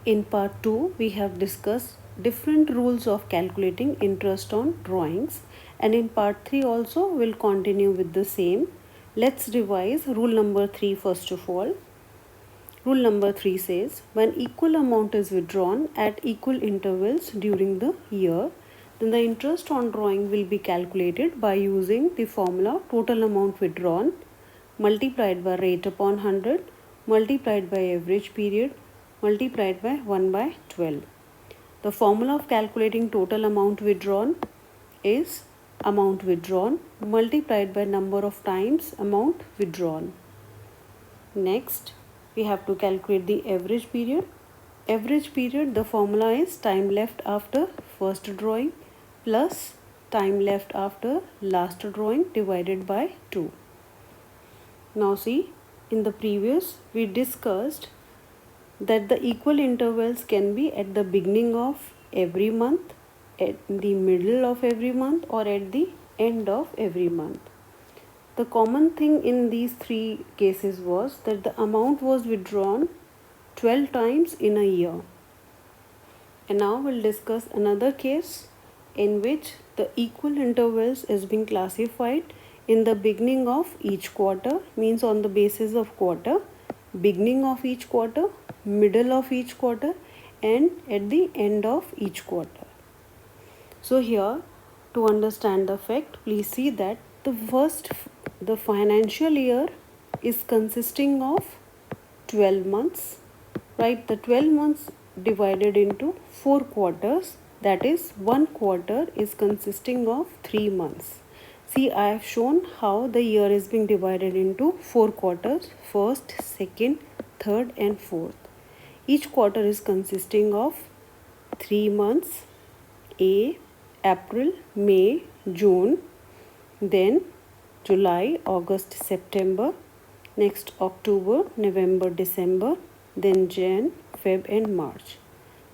In part 2, we have discussed different rules of calculating interest on drawings, and in part 3 also we'll continue with the same. Let's revise rule number 3 first of all. Rule number 3 says when equal amount is withdrawn at equal intervals during the year, then the interest on drawing will be calculated by using the formula total amount withdrawn multiplied by rate upon 100 multiplied by average period multiplied by 1 by 12. The formula of calculating total amount withdrawn is amount withdrawn multiplied by number of times amount withdrawn. Next, we have to calculate the average period. Average period, the formula is time left after first drawing plus time left after last drawing divided by 2. Now see, in the previous we discussed that the equal intervals can be at the beginning of every month, at the middle of every month, or at the end of every month. The common thing in these three cases was that the amount was withdrawn 12 times in a year. And now we'll discuss another case in which the equal intervals is being classified in the beginning of each quarter, means on the basis of quarter, beginning of each quarter, middle of each quarter, and at the end of each quarter. So here, to understand the fact, please see that the financial year is consisting of 12 months, right? The 12 months divided into 4 quarters, that is one quarter is consisting of 3 months. See, I have shown how the year is being divided into 4 quarters, first, second, third and fourth. Each quarter is consisting of 3 months, April, May, June, then July, August, September, next October, November, December, then Jan, Feb and March.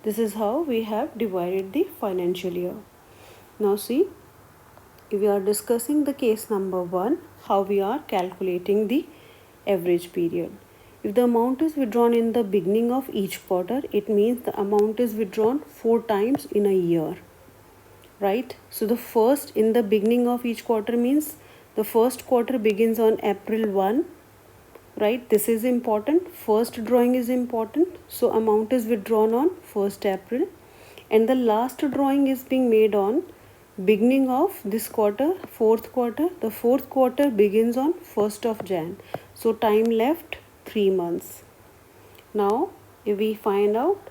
This is how we have divided the financial year. Now see, we are discussing the case number 1, how we are calculating the average period. If the amount is withdrawn in the beginning of each quarter, it means the amount is withdrawn 4 times in a year, right? So the first in the beginning of each quarter means the first quarter begins on April 1, right? This is important. First drawing is important. So amount is withdrawn on 1st April, and the last drawing is being made on beginning of this quarter, 4th quarter. The 4th quarter begins on 1st of Jan. So time left 3 months. Now if we find out,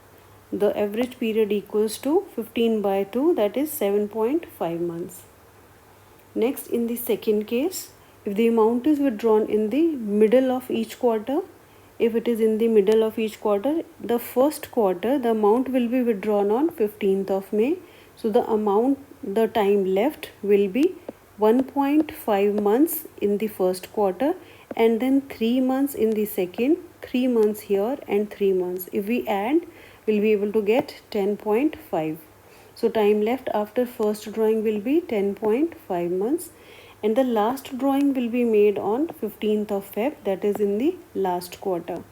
the average period equals to 15 by 2, that is 7.5 months. Next, in the second case, if the amount is withdrawn in the middle of each quarter, if it is in the middle of each quarter, the first quarter, the amount will be withdrawn on 15th of May. So the time left will be 1.5 months in the first quarter, and then 3 months in the second, 3 months here and 3 months. If we add, we'll be able to get 10.5. So time left after first drawing will be 10.5 months, and the last drawing will be made on 15th of Feb, that is in the last quarter.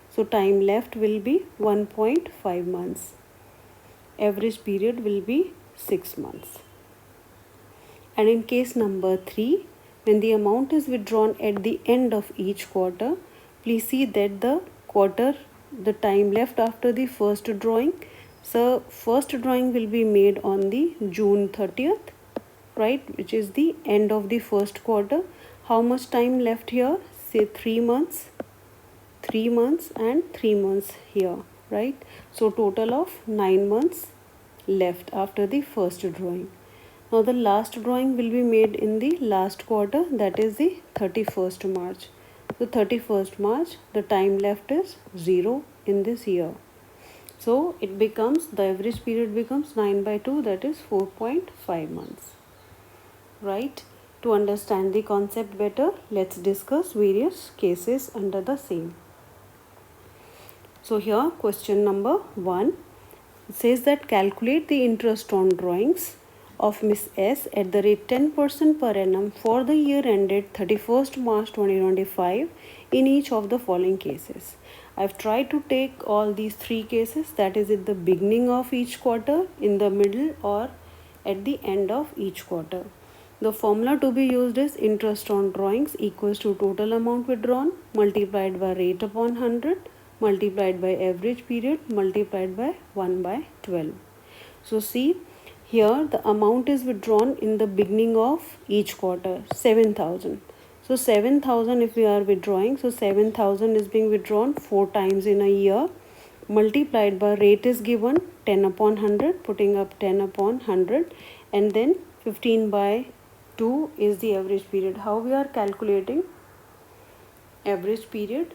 So time left will be 1.5 months. Average period will be 6 months. And in case number 3, when the amount is withdrawn at the end of each quarter, please see that the time left after the first drawing, so first drawing will be made on the June 30th, right, which is the end of the first quarter. How much time left here? Say 3 months, 3 months and 3 months here, right? So total of 9 months left after the first drawing. Now the last drawing will be made in the last quarter, that is the 31st March. So 31st March, the time left is 0 in this year. So it becomes, the average period becomes 9 by 2, that is 4.5 months, right? To understand the concept better, let's discuss various cases under the same. So here question number 1, it says that calculate the interest on drawings of Miss S at the rate 10% per annum for the year ended 31st March 2025 in each of the following cases. I've tried to take all these three cases, that is at the beginning of each quarter, in the middle, or at the end of each quarter. The formula to be used is interest on drawings equals to total amount withdrawn multiplied by rate upon 100 multiplied by average period multiplied by 1 by 12. So see, here the amount is withdrawn in the beginning of each quarter, 7,000. So 7,000 if we are withdrawing, so 7,000 is being withdrawn 4 times in a year, multiplied by rate is given 10 upon 100, putting up 10 upon 100, and then 15 by 2 is the average period. How we are calculating average period?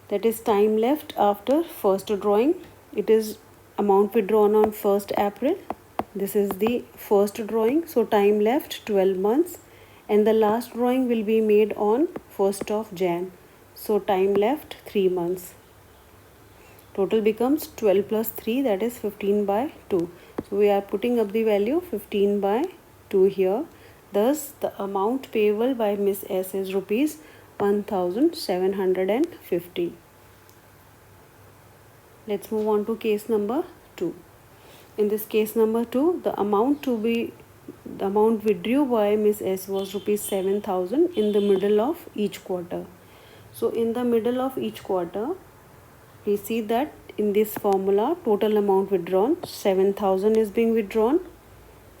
That is time left after first drawing. It is amount withdrawn on 1st April. This is the first drawing, so time left 12 months, and the last drawing will be made on 1st of Jan, so time left 3 months. Total becomes 12 plus 3, that is 15 by 2. So we are putting up the value 15 by 2 here. Thus the amount payable by Miss S is rupees 1750. Let's move on to case number 2. In this case number 2, the amount withdrew by Miss S was rupees 7,000 in the middle of each quarter. So in the middle of each quarter, we see that in this formula total amount withdrawn 7,000 is being withdrawn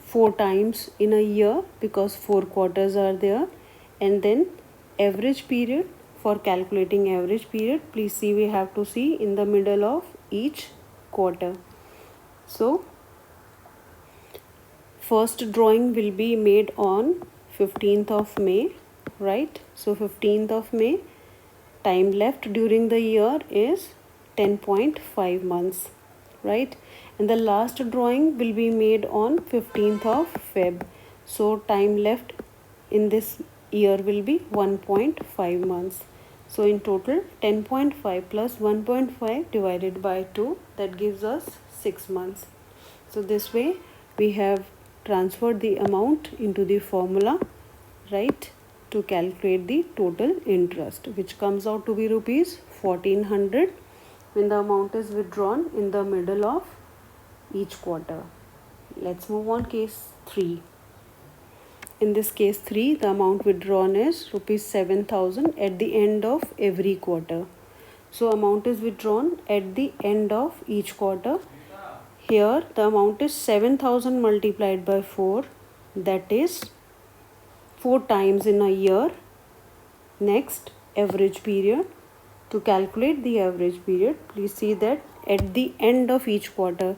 4 times in a year because 4 quarters are there, and then average period. For calculating average period, please see, we have to see in the middle of each quarter. So first drawing will be made on 15th of May, right? So 15th of May, time left during the year is 10.5 months, right? And the last drawing will be made on 15th of Feb. So time left in this year will be 1.5 months. So in total 10.5 plus 1.5 divided by 2, that gives us 6 months. So this way we have transferred the amount into the formula, right, to calculate the total interest, which comes out to be rupees 1400 when the amount is withdrawn in the middle of each quarter. Let's move on case 3. In this case 3, the amount withdrawn is rupees 7,000 at the end of every quarter. So amount is withdrawn at the end of each quarter. Here the amount is 7,000 multiplied by 4, that is 4 times in a year. Next, average period. To calculate the average period, please see that at the end of each quarter,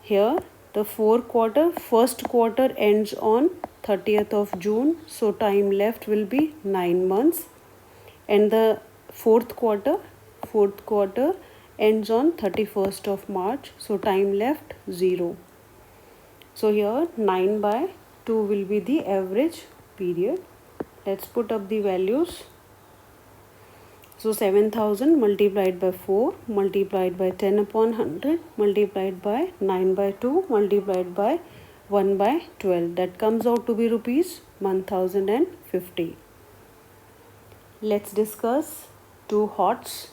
here the first quarter ends on 30th of June, so time left will be 9 months, and the fourth quarter ends on 31st of March, so time left 0. So here 9 by 2 will be the average period. Let's put up the values. So 7,000 multiplied by 4 multiplied by 10 upon 100 multiplied by 9 by 2 multiplied by 1 by 12, that comes out to be rupees 1050. Let's discuss 2 HOTs.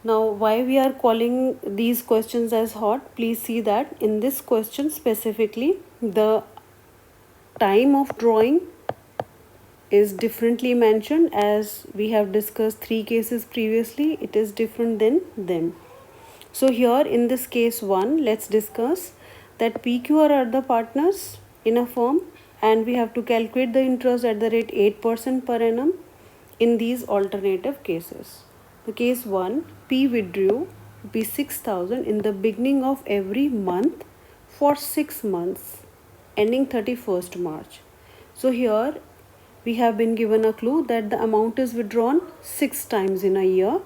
Now why we are calling these questions as hot? Please see that in this question specifically the time of drawing is differently mentioned, as we have discussed 3 cases previously. It is different than them. So here in this case 1, let's discuss that PQR are the partners in a firm, and we have to calculate the interest at the rate 8% per annum in these alternative cases. The case 1, P withdrew rupees 6,000 in the beginning of every month for 6 months ending 31st March. So here we have been given a clue that the amount is withdrawn 6 times in a year.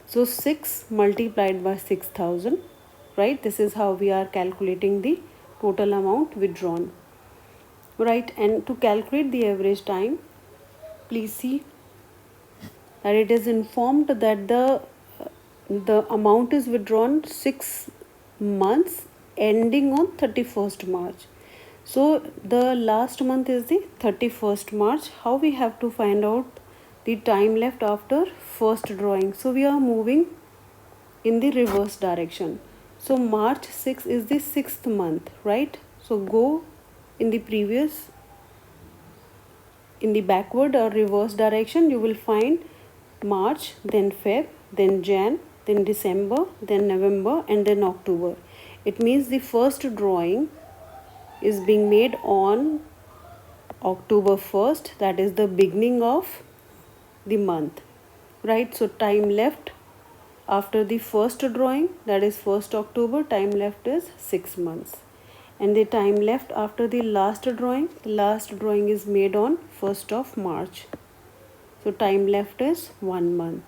So 6 multiplied by 6,000, right? This is how we are calculating the total amount withdrawn, right? And to calculate the average time, please see that it is informed that the amount is withdrawn 6 months ending on 31st March. So the last month is the 31st March. How we have to find out the time left after first drawing. So we are moving in the reverse direction. So March 6 is the 6th month, right? So go in the previous, in the backward or reverse direction, you will find March, then Feb, then Jan, then December, then November, and then October. It means the first drawing is being made on October 1st, that is the beginning of the month, right? So time left after the first drawing, that is 1st October, time left is 6 months. And the time left after the last drawing is made on 1st of March. So time left is 1 month.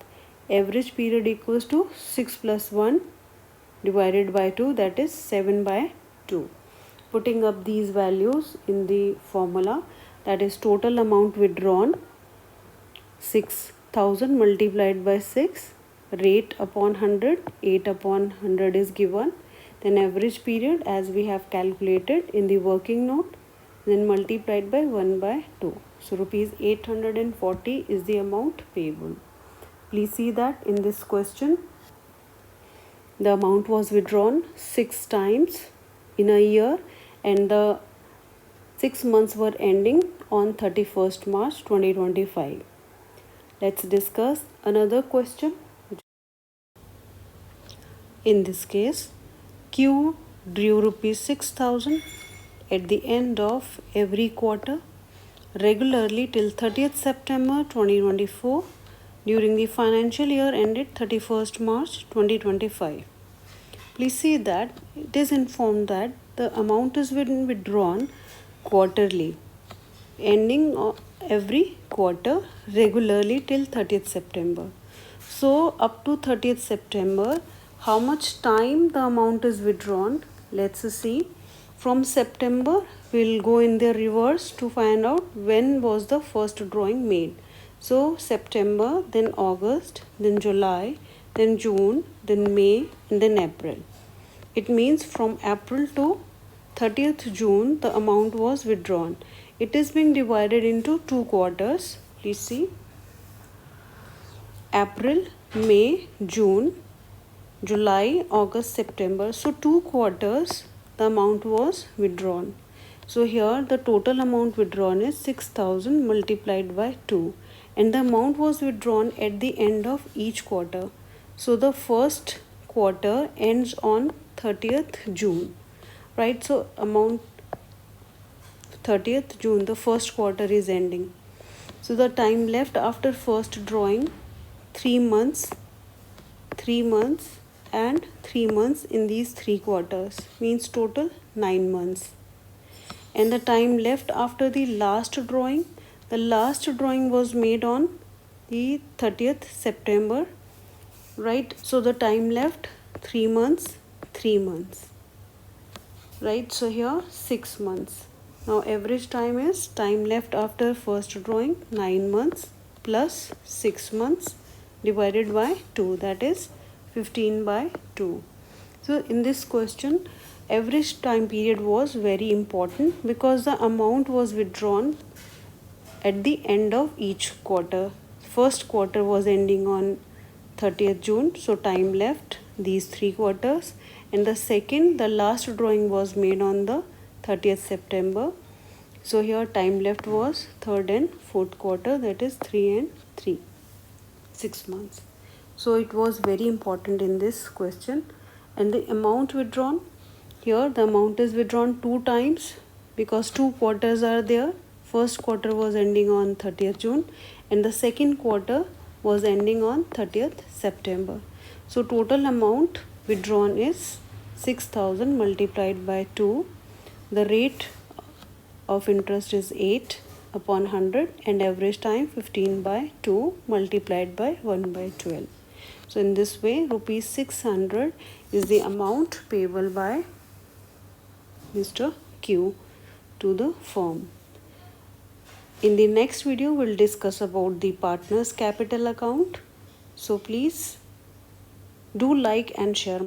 Average period equals to 6 plus 1 divided by 2, that is 7 by 2. Putting up these values in the formula, that is total amount withdrawn 6,000 multiplied by 6, rate upon 100, 8 upon 100 is given. Then average period as we have calculated in the working note, then multiplied by 1 by 2. So rupees 840 is the amount payable. Please see that in this question the amount was withdrawn 6 times in a year and the 6 months were ending on 31st March 2025. Let's discuss another question. In this case, Q drew rupees 6,000 at the end of every quarter regularly till 30th September 2024 during the financial year ended 31st March 2025. Please see that it is informed that the amount is withdrawn quarterly, ending every quarter regularly till 30th September. So up to 30th September, how much time the amount is withdrawn? Let's see. From September, we'll go in the reverse to find out when was the first drawing made. So September, then August, then July, then June, then May, and then April. It means from April to 30th June, the amount was withdrawn. It is being divided into 2 quarters. Please see. April, May, June, July, August, September. So 2 quarters the amount was withdrawn. So here the total amount withdrawn is 6,000 multiplied by 2 and the amount was withdrawn at the end of each quarter. So the first quarter ends on 30th June, right? So amount 30th June, the first quarter is ending. So the time left after first drawing 3 months and 3 months in these 3 quarters, means total 9 months. And the time left after the last drawing was made on the 30th September, right? So the time left 3 months, right? So here 6 months. Now average time is time left after first drawing 9 months plus 6 months divided by 2, that is 15 by 2. So in this question, average time period was very important because the amount was withdrawn at the end of each quarter. First quarter was ending on 30th June, so time left these 3 quarters, and the last drawing was made on the 30th September. So here time left was 3rd and 4th quarter, that is 3 and 3, 6 months. So it was very important in this question. And the amount withdrawn, here the amount is withdrawn 2 times because 2 quarters are there. First quarter was ending on 30th June and the second quarter was ending on 30th September. So total amount withdrawn is 6,000 multiplied by 2. The rate of interest is 8 upon 100 and average time 15 by 2 multiplied by 1 by 12. So in this way, rupees 600 is the amount payable by Mr. Q to the firm. In the next video, we'll discuss about the partner's capital account. So please do like and share.